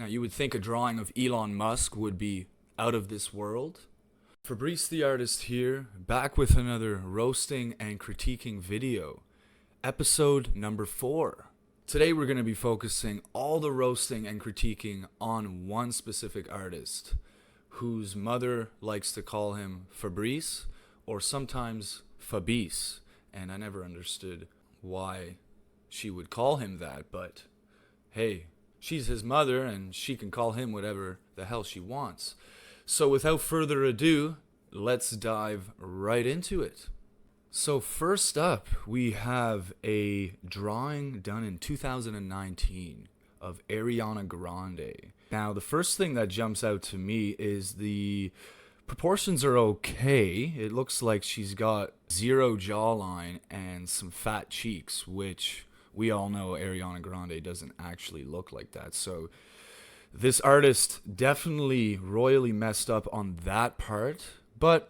Now, you would think a drawing of Elon Musk would be out of this world. Fabrice the artist here, back with another roasting and critiquing video. Episode number 4. Today we're going to be focusing all the roasting and critiquing on one specific artist, whose mother likes to call him Fabrice, or sometimes Fabrice, and I never understood why she would call him that, but hey, she's his mother and she can call him whatever the hell she wants. So without further ado, let's dive right into it. So first up, we have a drawing done in 2019 of Ariana Grande. Now, the first thing that jumps out to me is the proportions are okay. It looks like she's got zero jawline and some fat cheeks, which we all know Ariana Grande doesn't actually look like that. So this artist definitely royally messed up on that part, but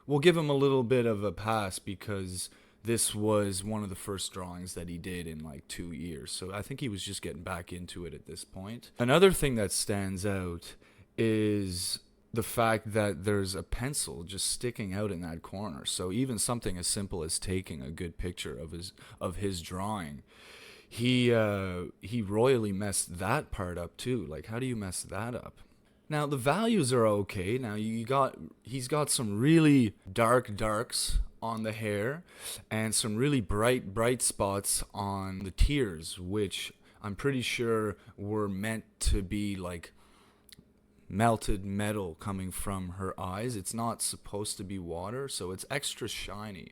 we'll give him a little bit of a pass because this was one of the first drawings that he did in like 2 years. So I think he was just getting back into it at this point. Another thing that stands out is the fact that there's a pencil just sticking out in that corner. So even something as simple as taking a good picture of his drawing, he royally messed that part up too. Like, how do you mess that up? Now the values are okay. Now he's got some really darks on the hair and some really bright spots on the tears, which I'm pretty sure were meant to be like melted metal coming from her eyes. It's not supposed to be water, so it's extra shiny.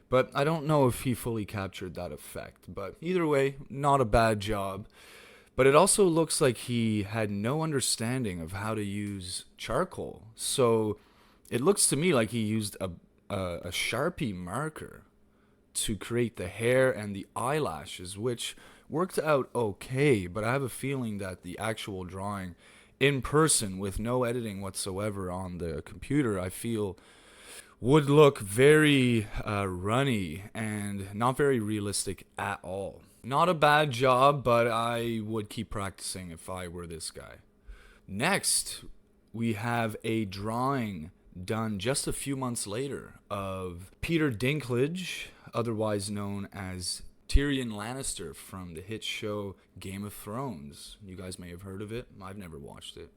But I don't know if he fully captured that effect. But either way, not a bad job. But it also looks like he had no understanding of how to use charcoal. So it looks to me like he used a Sharpie marker to create the hair and the eyelashes, which worked out okay. But I have a feeling that the actual drawing in person with no editing whatsoever on the computer, I feel would look very runny and not very realistic at all. Not a bad job, but I would keep practicing if I were this guy. Next, we have a drawing done just a few months later of Peter Dinklage, otherwise known as Tyrion Lannister from the hit show Game of Thrones. You guys may have heard of it. I've never watched it.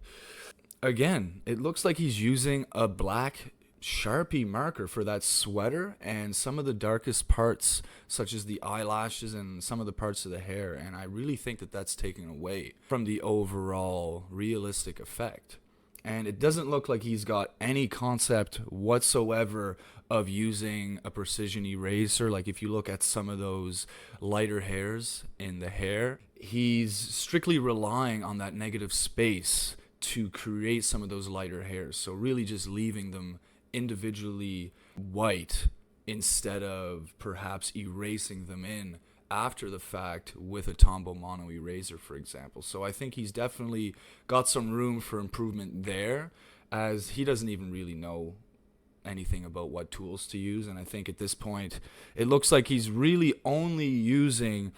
Again, it looks like he's using a black Sharpie marker for that sweater and some of the darkest parts, such as the eyelashes and some of the parts of the hair. And I really think that that's taken away from the overall realistic effect. And it doesn't look like he's got any concept whatsoever of using a precision eraser. Like if you look at some of those lighter hairs in the hair, he's strictly relying on that negative space to create some of those lighter hairs. So really just leaving them individually white instead of perhaps erasing them in after the fact with a Tombow Mono eraser, for example. So I think he's definitely got some room for improvement there, as he doesn't even really know anything about what tools to use. And I think at this point it looks like he's really only using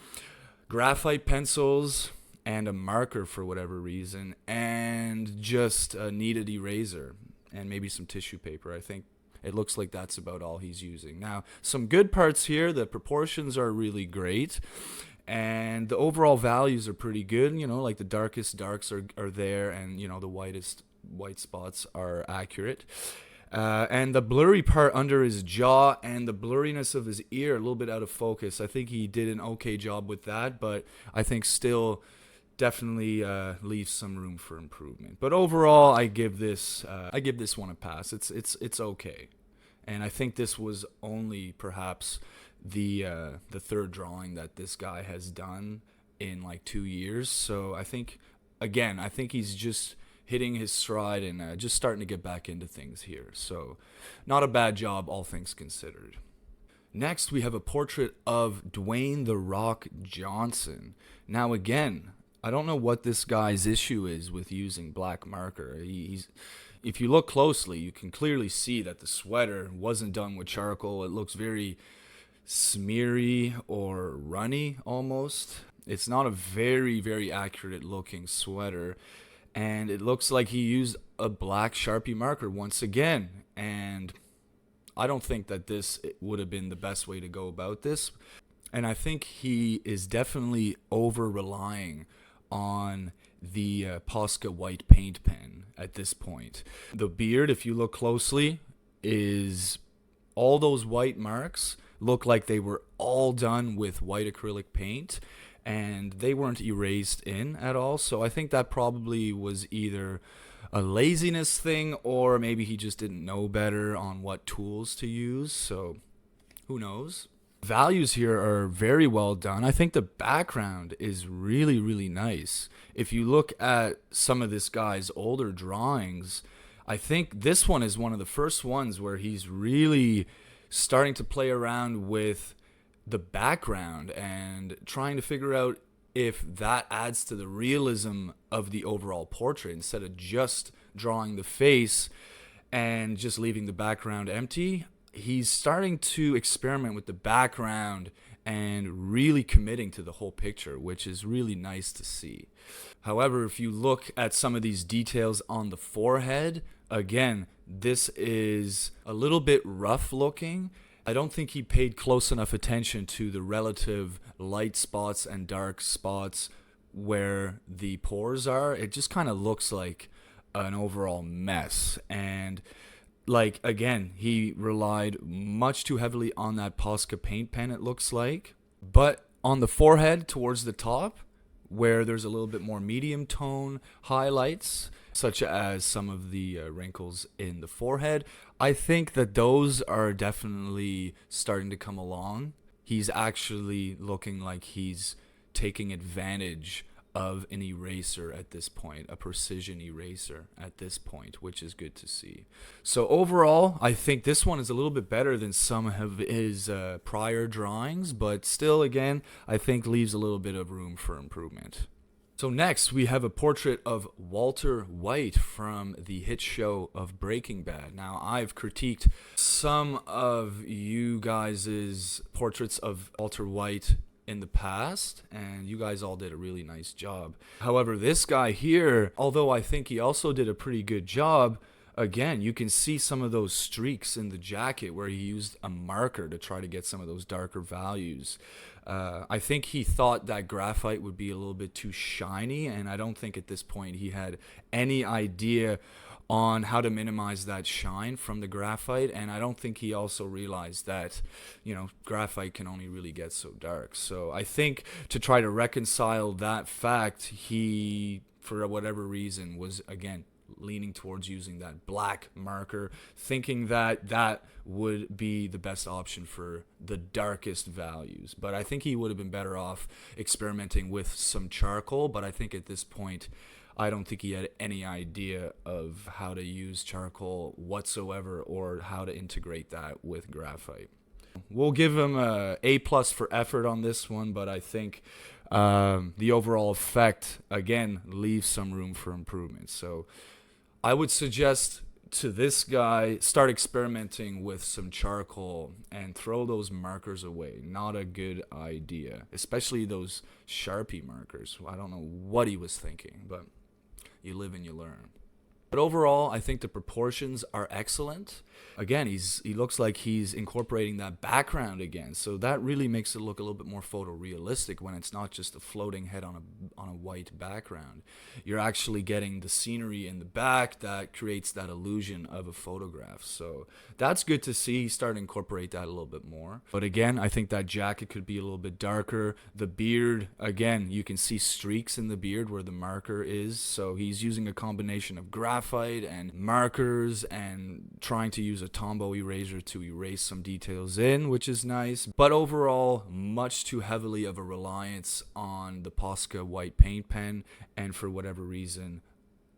graphite pencils and a marker for whatever reason, and just a kneaded eraser and maybe some tissue paper. I think it looks like that's about all he's using. Now, some good parts here. The proportions are really great, and the overall values are pretty good. You know, like the darkest darks are there, and, you know, the whitest white spots are accurate. And the blurry part under his jaw and the blurriness of his ear, a little bit out of focus. I think he did an okay job with that, but I think still definitely leaves some room for improvement. But overall, I give this one a pass. It's okay, and I think this was only perhaps the third drawing that this guy has done in like 2 years. So I think he's just hitting his stride and just starting to get back into things here. So not a bad job, all things considered. Next, we have a portrait of Dwayne "The Rock" Johnson. Now again, I don't know what this guy's issue is with using black marker. If you look closely, you can clearly see that the sweater wasn't done with charcoal. It looks very smeary or runny almost. It's not a very, very accurate looking sweater. And it looks like he used a black Sharpie marker once again. And I don't think that this would have been the best way to go about this. And I think he is definitely over relying on the Posca white paint pen at this point. The beard, if you look closely, is all those white marks look like they were all done with white acrylic paint, and they weren't erased in at all. So I think that probably was either a laziness thing, or maybe he just didn't know better on what tools to use. So who knows? Values here are very well done. I think the background is really, really nice. If you look at some of this guy's older drawings, I think this one is one of the first ones where he's really starting to play around with the background and trying to figure out if that adds to the realism of the overall portrait, instead of just drawing the face and just leaving the background empty. He's starting to experiment with the background and really committing to the whole picture, which is really nice to see. However, if you look at some of these details on the forehead, again, this is a little bit rough looking. I don't think he paid close enough attention to the relative light spots and dark spots where the pores are. It just kind of looks like an overall mess. And like, again, he relied much too heavily on that Posca paint pen, it looks like. But on the forehead towards the top, where there's a little bit more medium tone highlights, such as some of the wrinkles in the forehead, I think that those are definitely starting to come along. He's actually looking like he's taking advantage of an eraser at this point, a precision eraser at this point, which is good to see. So overall, I think this one is a little bit better than some of his prior drawings, but still, again, I think leaves a little bit of room for improvement. So next, we have a portrait of Walter White from the hit show of Breaking Bad. Now, I've critiqued some of you guys' portraits of Walter White in the past, and you guys all did a really nice job. However, this guy here, although I think he also did a pretty good job, again, you can see some of those streaks in the jacket where he used a marker to try to get some of those darker values. I think he thought that graphite would be a little bit too shiny, and I don't think at this point he had any idea on how to minimize that shine from the graphite, and I don't think he also realized that, graphite can only really get so dark. So I think to try to reconcile that fact, he, for whatever reason, was again leaning towards using that black marker, thinking that that would be the best option for the darkest values. But I think he would have been better off experimenting with some charcoal, but I think at this point I don't think he had any idea of how to use charcoal whatsoever or how to integrate that with graphite. We'll give him a A+ for effort on this one, but I think the overall effect, again, leaves some room for improvement. So I would suggest to this guy, start experimenting with some charcoal and throw those markers away. Not a good idea, especially those Sharpie markers. I don't know what he was thinking, but you live and you learn. But overall, I think the proportions are excellent. Again, he looks like he's incorporating that background again, so that really makes it look a little bit more photorealistic when it's not just a floating head on a white background. You're actually getting the scenery in the back that creates that illusion of a photograph. So that's good to see. He's starting to incorporate that a little bit more. But again, I think that jacket could be a little bit darker. The beard, again, you can see streaks in the beard where the marker is. So he's using a combination of graphite and markers and trying to use a Tombow eraser to erase some details in, which is nice. But overall, much too heavily of a reliance on the Posca white paint pen, and for whatever reason,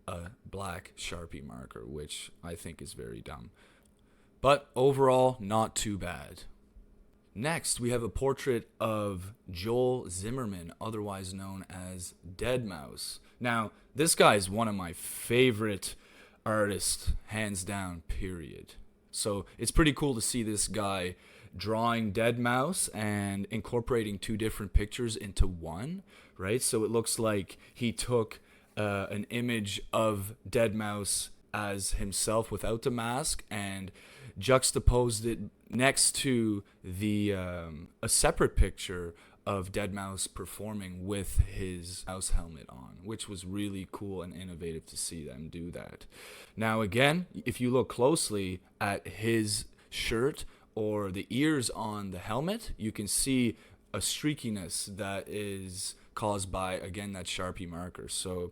a black Sharpie marker, which I think is very dumb. But overall, not too bad. Next, we have a portrait of Joel Zimmerman, otherwise known as Deadmouse. Now, this guy is one of my favorite artists, hands down, period. So it's pretty cool to see this guy drawing Deadmouse and incorporating two different pictures into one, right? So it looks like he took an image of Deadmouse as himself without the mask and juxtaposed it next to the a separate picture of Deadmouse performing with his mouse helmet on, which was really cool and innovative to see them do that. Now again, if you look closely at his shirt or the ears on the helmet, you can see a streakiness that is caused by, again, that Sharpie marker. So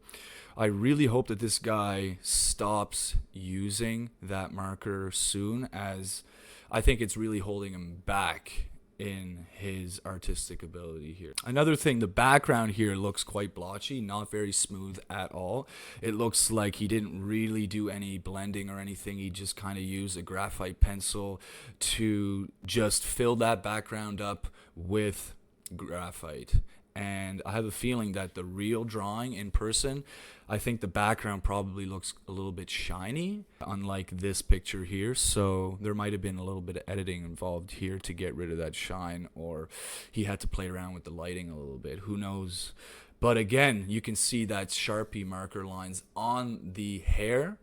I really hope that this guy stops using that marker soon, as I think it's really holding him back in his artistic ability here. Another thing, the background here looks quite blotchy, not very smooth at all. It looks like he didn't really do any blending or anything. He just kind of used a graphite pencil to just fill that background up with graphite. And I have a feeling that the real drawing in person, I think the background probably looks a little bit shiny, unlike this picture here. So there might have been a little bit of editing involved here to get rid of that shine, or he had to play around with the lighting a little bit. Who knows? But again, you can see that Sharpie marker lines on the hair,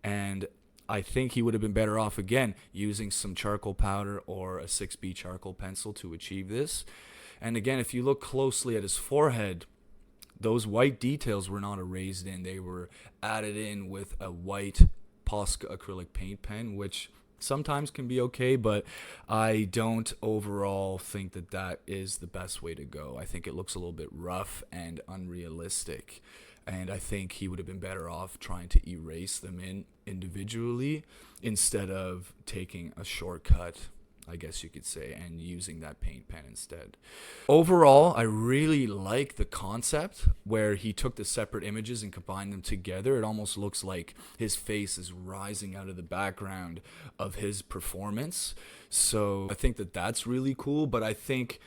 and I think he would have been better off, again, using some charcoal powder or a 6B charcoal pencil to achieve this. And again, if you look closely at his forehead, those white details were not erased in. They were added in with a white Posca acrylic paint pen, which sometimes can be okay, but I don't overall think that that is the best way to go. I think it looks a little bit rough and unrealistic. And I think he would have been better off trying to erase them in individually instead of taking a shortcut, I guess you could say, and using that paint pen instead. Overall, I really like the concept where he took the separate images and combined them together. It almost looks like his face is rising out of the background of his performance. So I think that that's really cool, but I think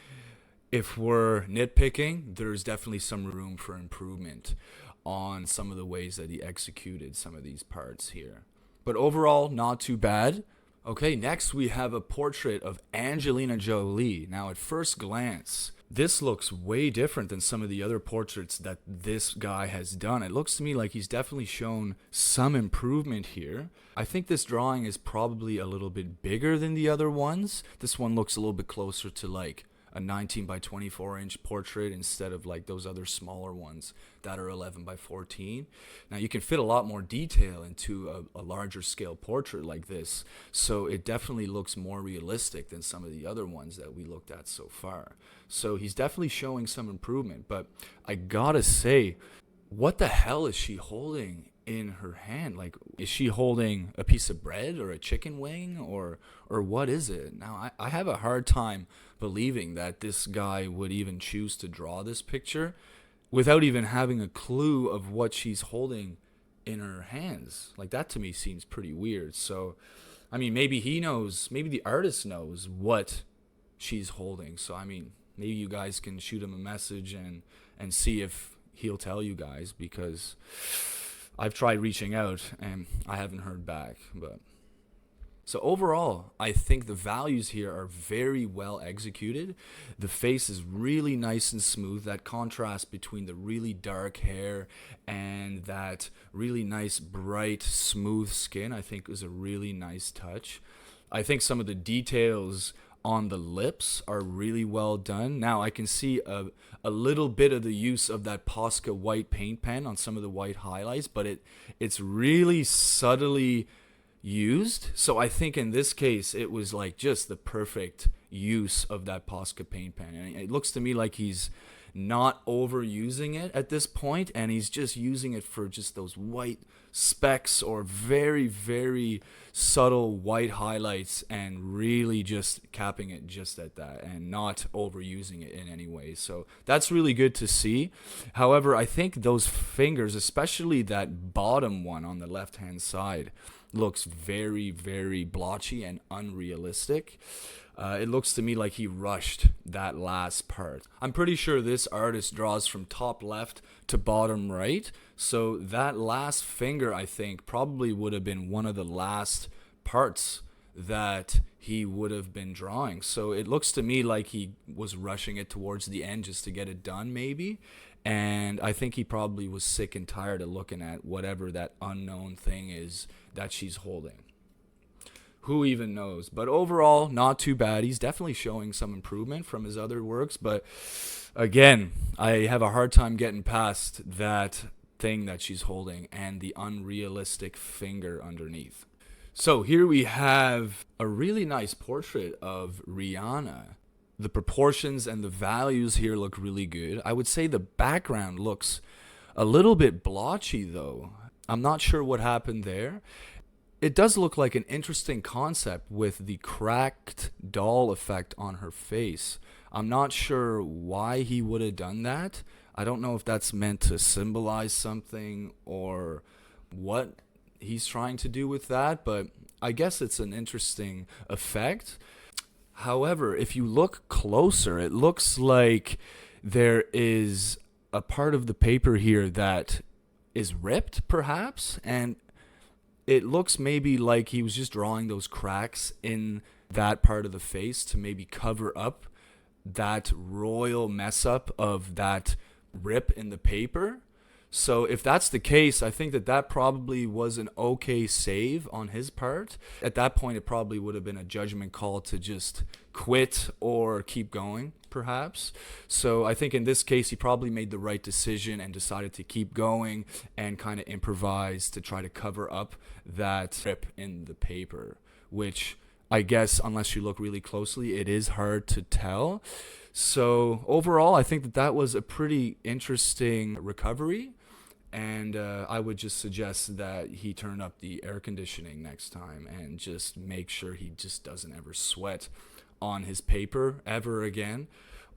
if we're nitpicking, there's definitely some room for improvement on some of the ways that he executed some of these parts here. But overall, not too bad. Okay, next we have a portrait of Angelina Jolie. Now, at first glance, this looks way different than some of the other portraits that this guy has done. It looks to me like he's definitely shown some improvement here. I think this drawing is probably a little bit bigger than the other ones. This one looks a little bit closer to like a 19 by 24 inch portrait instead of like those other smaller ones that are 11 by 14. Now you can fit a lot more detail into a larger scale portrait like this, so it definitely looks more realistic than some of the other ones that we looked at so far. So he's definitely showing some improvement, but I gotta say, what the hell is she holding in her hand? Like, is she holding a piece of bread or a chicken wing, or what is it? Now, I have a hard time believing that this guy would even choose to draw this picture without even having a clue of what she's holding in her hands. Like, that to me seems pretty weird. So, I mean, maybe he knows, maybe the artist knows what she's holding. So, I mean, maybe you guys can shoot him a message and see if he'll tell you guys, because I've tried reaching out and I haven't heard back. But so overall, I think the values here are very well executed. The face is really nice and smooth. That contrast between the really dark hair and that really nice, bright, smooth skin, I think is a really nice touch. I think some of the details on the lips are really well done. Now I can see a little bit of the use of that Posca white paint pen on some of the white highlights, but it's really subtly used. So I think in this case it was like just the perfect use of that Posca paint pen, and it looks to me like he's not overusing it at this point, and he's just using it for just those white specks or very, very subtle white highlights, and really just capping it just at that and not overusing it in any way. So that's really good to see. However, I think those fingers, especially that bottom one on the left hand side, looks very, very blotchy and unrealistic. It looks to me like he rushed that last part. I'm pretty sure this artist draws from top left to bottom right, so that last finger, I think, probably would have been one of the last parts that he would have been drawing. So it looks to me like he was rushing it towards the end just to get it done, maybe. And I think he probably was sick and tired of looking at whatever that unknown thing is that she's holding. Who even knows? But overall, not too bad. He's definitely showing some improvement from his other works. But again, I have a hard time getting past that thing that she's holding and the unrealistic finger underneath. So here we have a really nice portrait of Rihanna. The proportions and the values here look really good. I would say the background looks a little bit blotchy though. I'm not sure what happened there. It does look like an interesting concept with the cracked doll effect on her face. I'm not sure why he would have done that. I don't know if that's meant to symbolize something or what he's trying to do with that, but I guess it's an interesting effect. However, if you look closer, it looks like there is a part of the paper here that is ripped, perhaps, and it looks maybe like he was just drawing those cracks in that part of the face to maybe cover up that royal mess up of that rip in the paper. So if that's the case, I think that probably was an okay save on his part. At that point, it probably would have been a judgment call to just quit or keep going, perhaps. So I think in this case, he probably made the right decision and decided to keep going and kind of improvise to try to cover up that rip in the paper, which I guess unless you look really closely, it is hard to tell. So overall, I think that was a pretty interesting recovery. And I would just suggest that he turn up the air conditioning next time and just make sure he just doesn't ever sweat on his paper ever again,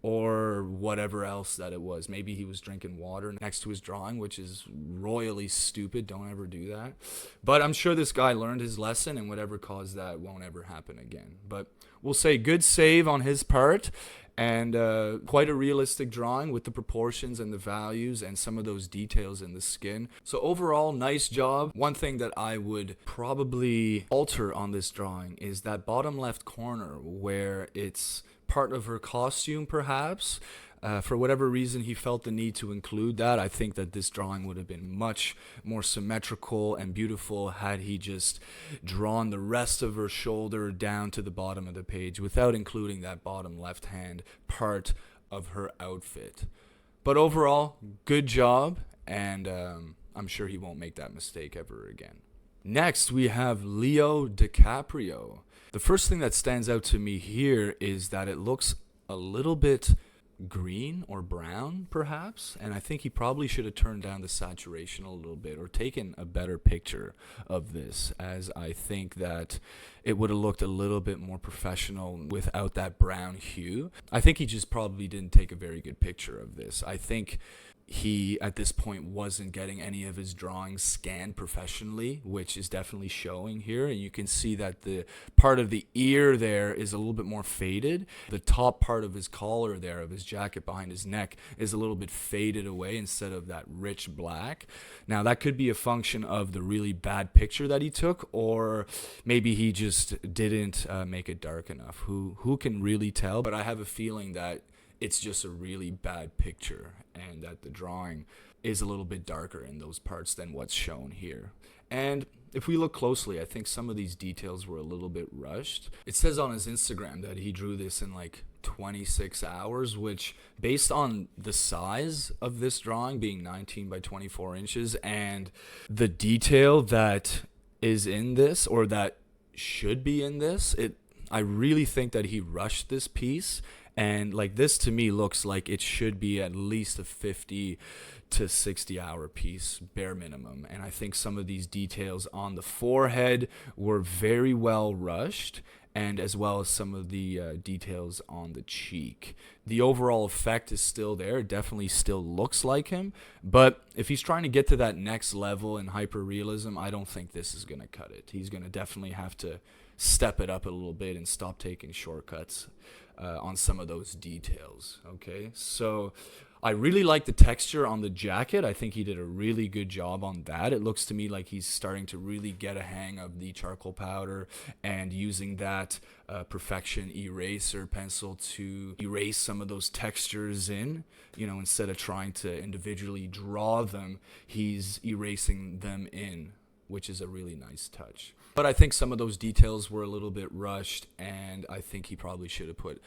or whatever else that it was. Maybe he was drinking water next to his drawing, which is royally stupid. Don't ever do that. But I'm sure this guy learned his lesson, and whatever caused that won't ever happen again. But we'll say good save on his part. And quite a realistic drawing with the proportions and the values and some of those details in the skin. So overall, nice job. One thing that I would probably alter on this drawing is that bottom left corner where it's part of her costume, perhaps. For whatever reason, he felt the need to include that. I think that this drawing would have been much more symmetrical and beautiful had he just drawn the rest of her shoulder down to the bottom of the page without including that bottom left-hand part of her outfit. But overall, good job, and I'm sure he won't make that mistake ever again. Next, we have Leo DiCaprio. The first thing that stands out to me here is that it looks a little bit green or brown, perhaps, and I think he probably should have turned down the saturation a little bit or taken a better picture of this, as I think that it would have looked a little bit more professional without that brown hue. I think he just probably didn't take a very good picture of this. I think he, at this point, wasn't getting any of his drawings scanned professionally, which is definitely showing here. And you can see that the part of the ear there is a little bit more faded. The top part of his collar there, of his jacket behind his neck, is a little bit faded away instead of that rich black. Now, that could be a function of the really bad picture that he took, or maybe he just didn't make it dark enough. Who can really tell? But I have a feeling that it's just a really bad picture and that the drawing is a little bit darker in those parts than what's shown here. And if we look closely, I think some of these details were a little bit rushed. It says on his Instagram that he drew this in like 26 hours, which based on the size of this drawing being 19 by 24 inches and the detail that is in this, or that should be in this, I really think that he rushed this piece. And like this to me looks like it should be at least a 50 to 60 hour piece, bare minimum. And I think some of these details on the forehead were very well rushed, and as well as some of the details on the cheek. The overall effect is still there. It definitely still looks like him. But if he's trying to get to that next level in hyper-realism, I don't think this is going to cut it. He's going to definitely have to step it up a little bit and stop taking shortcuts on some of those details. Okay, so I really like the texture on the jacket. I think he did a really good job on that. It looks to me like he's starting to really get a hang of the charcoal powder and using that perfection eraser pencil to erase some of those textures in. You know, instead of trying to individually draw them, he's erasing them in, which is a really nice touch. But I think some of those details were a little bit rushed, and I think he probably should have put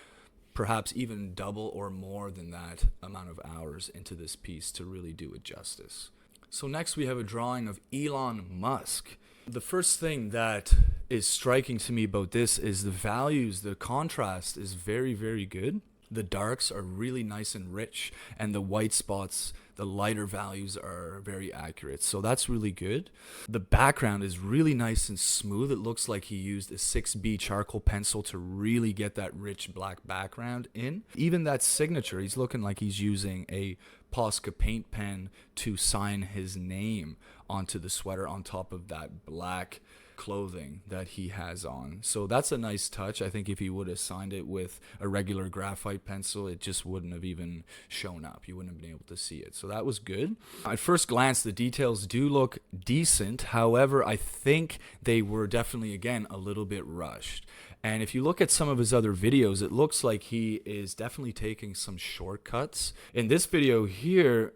perhaps even double or more than that amount of hours into this piece to really do it justice. So next we have a drawing of Elon Musk. The first thing that is striking to me about this is the values. The contrast is very, very good. The darks are really nice and rich, and the white spots, the lighter values, are very accurate. So that's really good. The background is really nice and smooth. It looks like he used a 6B charcoal pencil to really get that rich black background in. Even that signature, he's looking like he's using a Posca paint pen to sign his name onto the sweater on top of that black clothing that he has on. So that's a nice touch. I think if he would have signed it with a regular graphite pencil, it just wouldn't have even shown up. You wouldn't have been able to see it. So that was good. At first glance, the details do look decent. However, I think they were definitely, again, a little bit rushed. And if you look at some of his other videos, it looks like he is definitely taking some shortcuts. In this video here,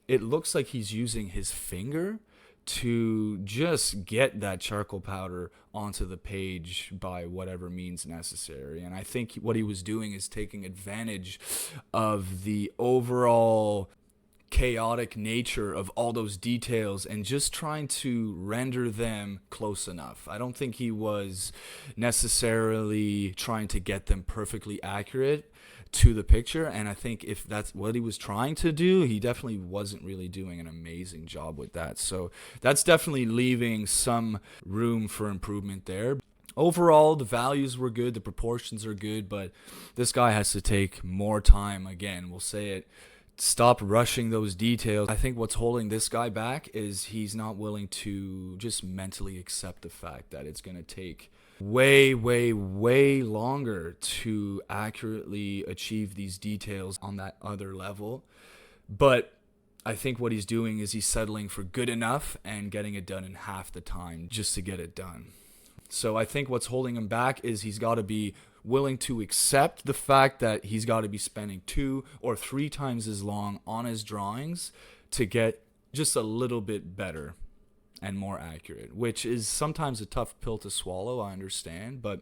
it looks like he's using his finger to just get that charcoal powder onto the page by whatever means necessary. And I think what he was doing is taking advantage of the overall chaotic nature of all those details and just trying to render them close enough. I don't think he was necessarily trying to get them perfectly accurate to the picture, and I think if that's what he was trying to do, he definitely wasn't really doing an amazing job with that. So that's definitely leaving some room for improvement there. Overall, the values were good, the proportions are good, but this guy has to take more time. Again, we'll say it, stop rushing those details. I think what's holding this guy back is he's not willing to just mentally accept the fact that it's going to take way longer to accurately achieve these details on that other level. But I think what he's doing is he's settling for good enough and getting it done in half the time just to get it done. So I think what's holding him back is he's got to be willing to accept the fact that he's got to be spending 2 or 3 times as long on his drawings to get just a little bit better and more accurate, which is sometimes a tough pill to swallow, I understand, but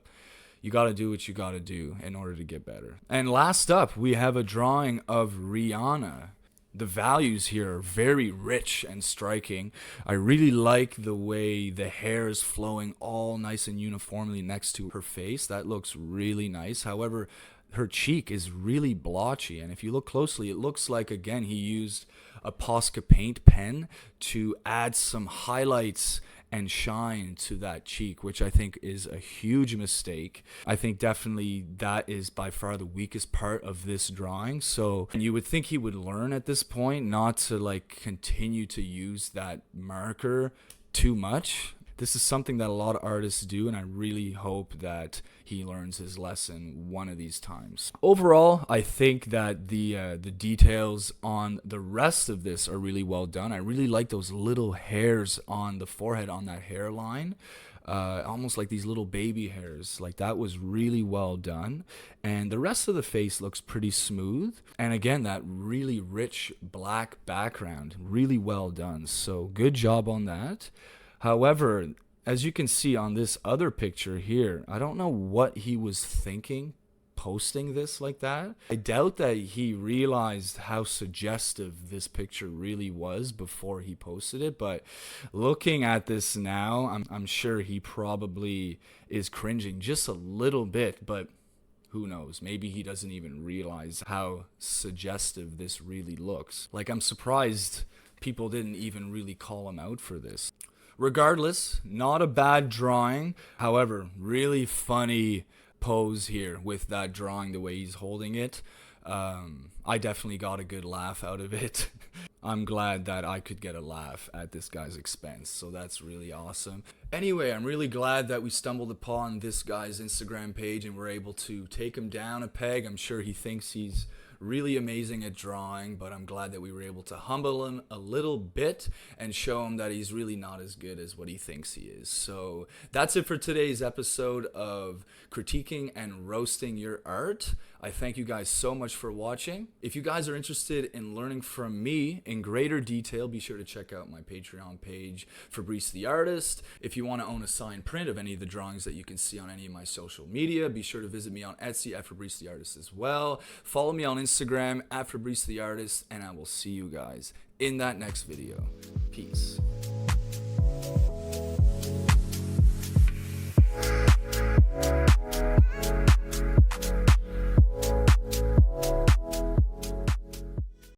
you got to do what you got to do in order to get better. And last up, we have a drawing of Rihanna. The values here are very rich and striking. I really like the way the hair is flowing all nice and uniformly next to her face. That looks really nice. However, her cheek is really blotchy, and if you look closely, it looks like, again, he used a Posca paint pen to add some highlights and shine to that cheek, which I think is a huge mistake. I think definitely that is by far the weakest part of this drawing. So you would think he would learn at this point not to continue to use that marker too much. This is something that a lot of artists do, and I really hope that he learns his lesson one of these times. Overall, I think that the details on the rest of this are really well done. I really like those little hairs on the forehead, on that hairline. Almost like these little baby hairs. That was really well done. And the rest of the face looks pretty smooth. And again, that really rich black background, really well done. So good job on that. However, as you can see on this other picture here, I don't know what he was thinking posting this like that. I doubt that he realized how suggestive this picture really was before he posted it, but looking at this now, I'm sure he probably is cringing just a little bit, but who knows? Maybe he doesn't even realize how suggestive this really looks. I'm surprised people didn't even really call him out for this. Regardless, not a bad drawing. However, really funny pose here with that drawing, the way he's holding it. I definitely got a good laugh out of it. I'm glad that I could get a laugh at this guy's expense, so that's really awesome. Anyway, I'm really glad that we stumbled upon this guy's Instagram page and were able to take him down a peg. I'm sure he thinks he's really amazing at drawing, but I'm glad that we were able to humble him a little bit and show him that he's really not as good as what he thinks he is. So that's it for today's episode of critiquing and roasting your art. I thank you guys so much for watching. If you guys are interested in learning from me in greater detail, be sure to check out my Patreon page, Fabrice the Artist. If you want to own a signed print of any of the drawings that you can see on any of my social media, be sure to visit me on Etsy at Fabrice the Artist as well. Follow me on Instagram at Fabrice the Artist, and I will see you guys in that next video. Peace.